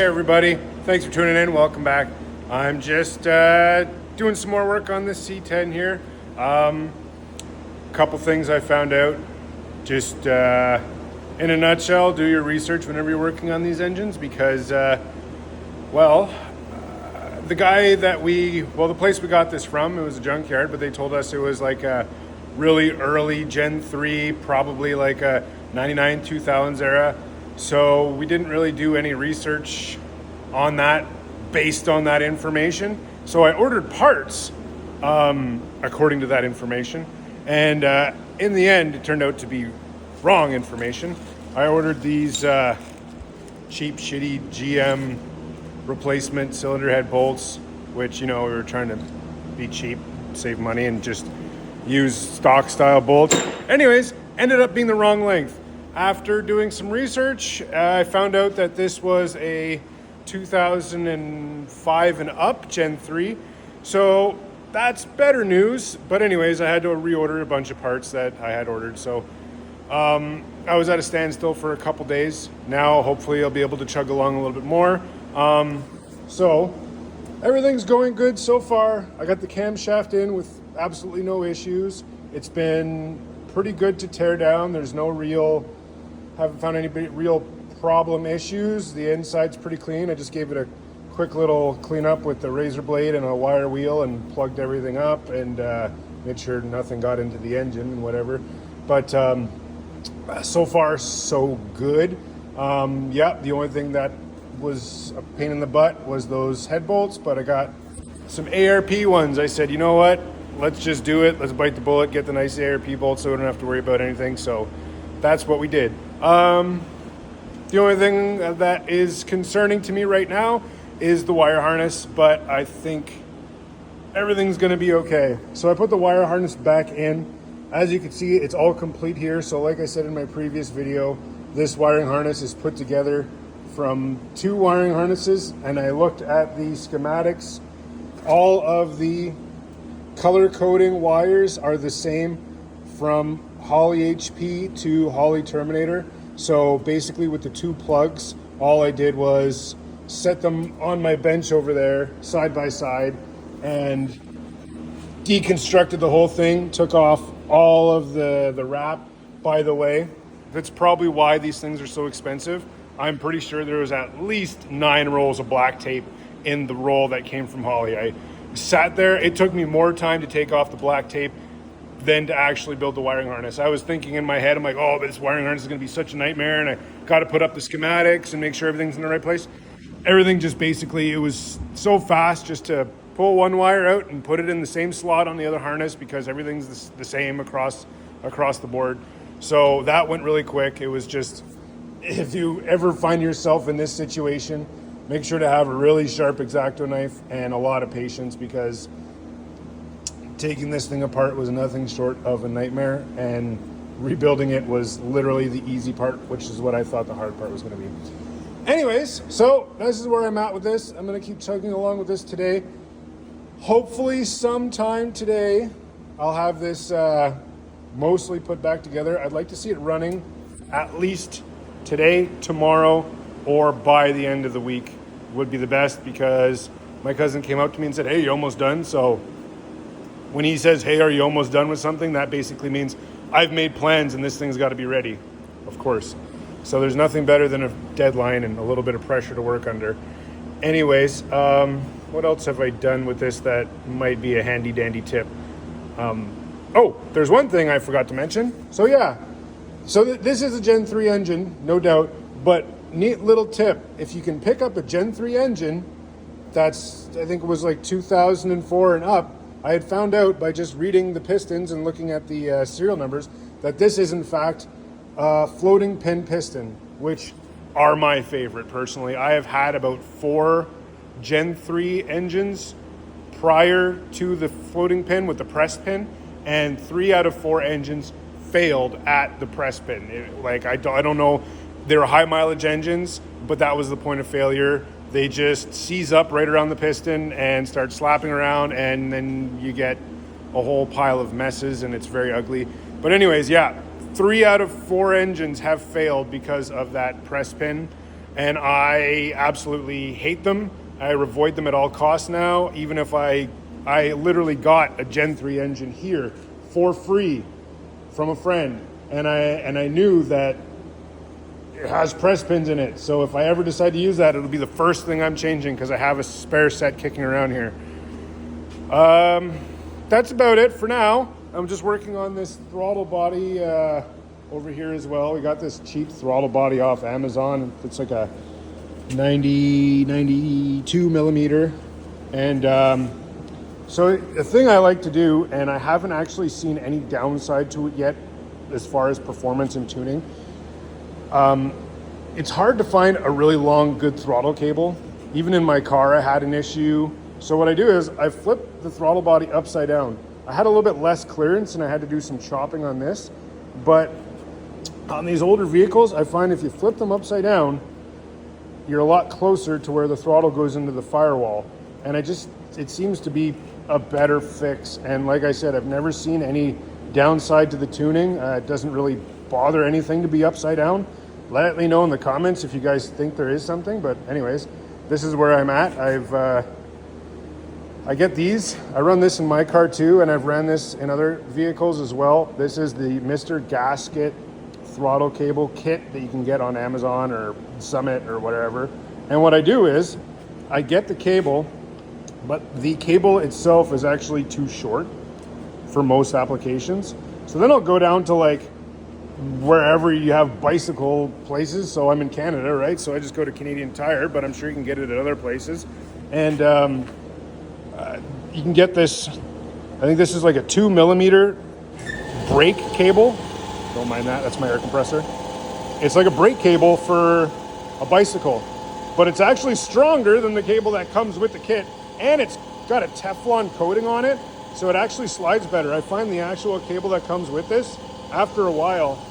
everybody, thanks for tuning in. Welcome back. I'm just doing some more work on this C10 here. Couple things I found out. Just in a nutshell, do your research whenever you're working on these engines because, the guy that the place we got this from, it was a junkyard, but they told us it was like a really early Gen 3, probably like a 99, 2000s era. So we didn't really do any research on that based on that information. So I ordered parts according to that information. And in the end, it turned out to be wrong information. I ordered these cheap, shitty GM replacement cylinder head bolts, which, we were trying to be cheap, save money, and just use stock style bolts. Anyways, ended up being the wrong length. After doing some research, I found out that this was a 2005 and up Gen 3. So that's better news. But anyways, I had to reorder a bunch of parts that I had ordered. So I was at a standstill for a couple days. Now, hopefully, I'll be able to chug along a little bit more. So everything's going good so far. I got the camshaft in with absolutely no issues. It's been pretty good to tear down. There's haven't found any real problem issues. The inside's pretty clean. I just gave it a quick little cleanup with the razor blade and a wire wheel and plugged everything up and made sure nothing got into the engine and whatever. But so far, so good. The only thing that was a pain in the butt was those head bolts, but I got some ARP ones. I said, you know what? Let's just do it. Let's bite the bullet, get the nice ARP bolts so we don't have to worry about anything. So that's what we did. The only thing that is concerning to me right now is the wire harness, but I think everything's going to be okay. So I put the wire harness back in. As you can see, it's all complete here. So like I said in my previous video, this wiring harness is put together from 2 wiring harnesses, and I looked at the schematics. All of the color coding wires are the same from Holley HP to Holley Terminator. So basically with the 2 plugs, all I did was set them on my bench over there side by side and deconstructed the whole thing, took off all of the wrap. By the way, that's probably why these things are so expensive. I'm pretty sure there was at least 9 rolls of black tape in the roll that came from Holley. I sat there. It took me more time to take off the black tape than to actually build the wiring harness. I was thinking in my head, I'm like, oh, but this wiring harness is going to be such a nightmare, and I got to put up the schematics and make sure everything's in the right place. Everything just basically, it was so fast just to pull one wire out and put it in the same slot on the other harness because everything's the same across the board. So that went really quick. It was just, if you ever find yourself in this situation, make sure to have a really sharp X-Acto knife and a lot of patience because taking this thing apart was nothing short of a nightmare, and rebuilding it was literally the easy part, which is what I thought the hard part was going to be. Anyways, so this is where I'm at with this. I'm going to keep chugging along with this today. Hopefully sometime today I'll have this mostly put back together. I'd like to see it running at least today, tomorrow, or by the end of the week would be the best, because my cousin came up to me and said, hey, you're almost done. So when he says, hey, are you almost done with something? That basically means I've made plans and this thing's got to be ready, of course. So there's nothing better than a deadline and a little bit of pressure to work under. Anyways, what else have I done with this that might be a handy dandy tip? There's one thing I forgot to mention. So this is a Gen 3 engine, no doubt, but neat little tip. If you can pick up a Gen 3 engine, that's, I think it was like 2004 and up, I had found out by just reading the pistons and looking at the serial numbers that this is in fact a floating pin piston, which are my favorite personally. I have had about 4 Gen 3 engines prior to the floating pin with the press pin, and 3 out of 4 engines failed at the press pin. I don't know, they were high mileage engines, but that was the point of failure. They just seize up right around the piston and start slapping around, and then you get a whole pile of messes, and it's very ugly. But anyways, 3 out of 4 engines have failed because of that press pin. and I absolutely hate them. I avoid them at all costs now, even if I literally got a Gen 3 engine here for free from a friend, and I knew that it has press pins in it. So if I ever decide to use that, it'll be the first thing I'm changing because I have a spare set kicking around here. That's about it for now. I'm just working on this throttle body over here as well. We got this cheap throttle body off Amazon. It's like a 92 millimeter. And so the thing I like to do, and I haven't actually seen any downside to it yet as far as performance and tuning, it's hard to find a really long, good throttle cable. Even in my car, I had an issue. So what I do is I flip the throttle body upside down. I had a little bit less clearance and I had to do some chopping on this. But on these older vehicles, I find if you flip them upside down, you're a lot closer to where the throttle goes into the firewall. And it seems to be a better fix. And like I said, I've never seen any downside to the tuning. It doesn't really bother anything to be upside down. Let me know in the comments if you guys think there is something. But anyways, this is where I'm at. I get these. I run this in my car too, and I've ran this in other vehicles as well. This is the Mr. Gasket throttle cable kit that you can get on Amazon or Summit or whatever. And what I do is I get the cable, but the cable itself is actually too short for most applications. So then I'll go down to like wherever you have bicycle places. So I'm in Canada, right? So I just go to Canadian Tire, but I'm sure you can get it at other places. And you can get this, I think this is like a 2 millimeter brake cable. Don't mind that, that's my air compressor. It's like a brake cable for a bicycle, but it's actually stronger than the cable that comes with the kit, and it's got a Teflon coating on it, so it actually slides better. I find the actual cable that comes with this, after a while,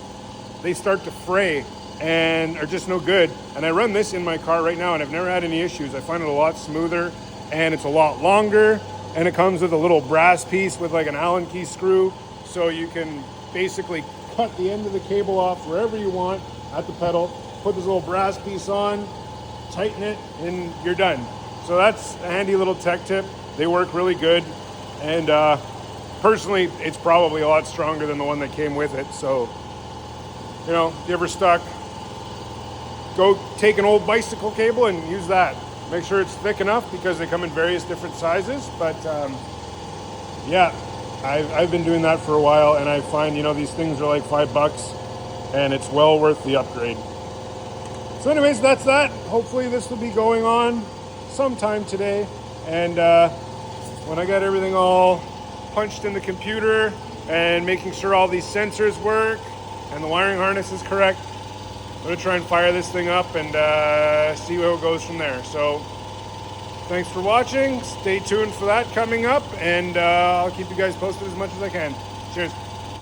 they start to fray and are just no good. And I run this in my car right now, and I've never had any issues. I find it a lot smoother, and it's a lot longer, and it comes with a little brass piece with like an Allen key screw, so you can basically cut the end of the cable off wherever you want at the pedal, put this little brass piece on, tighten it, and you're done. So that's a handy little tech tip. They work really good, and personally, it's probably a lot stronger than the one that came with it. So, you know, if you're ever stuck, go take an old bicycle cable and use that. Make sure it's thick enough because they come in various different sizes. But yeah, I've been doing that for a while, and I find, you know, these things are like $5 and it's well worth the upgrade. So anyways, that's that. Hopefully this will be going on sometime today. And when I got everything all punched in the computer and making sure all these sensors work and the wiring harness is correct, I'm going to try and fire this thing up and see where it goes from there. So thanks for watching. Stay tuned for that coming up, and I'll keep you guys posted as much as I can. Cheers.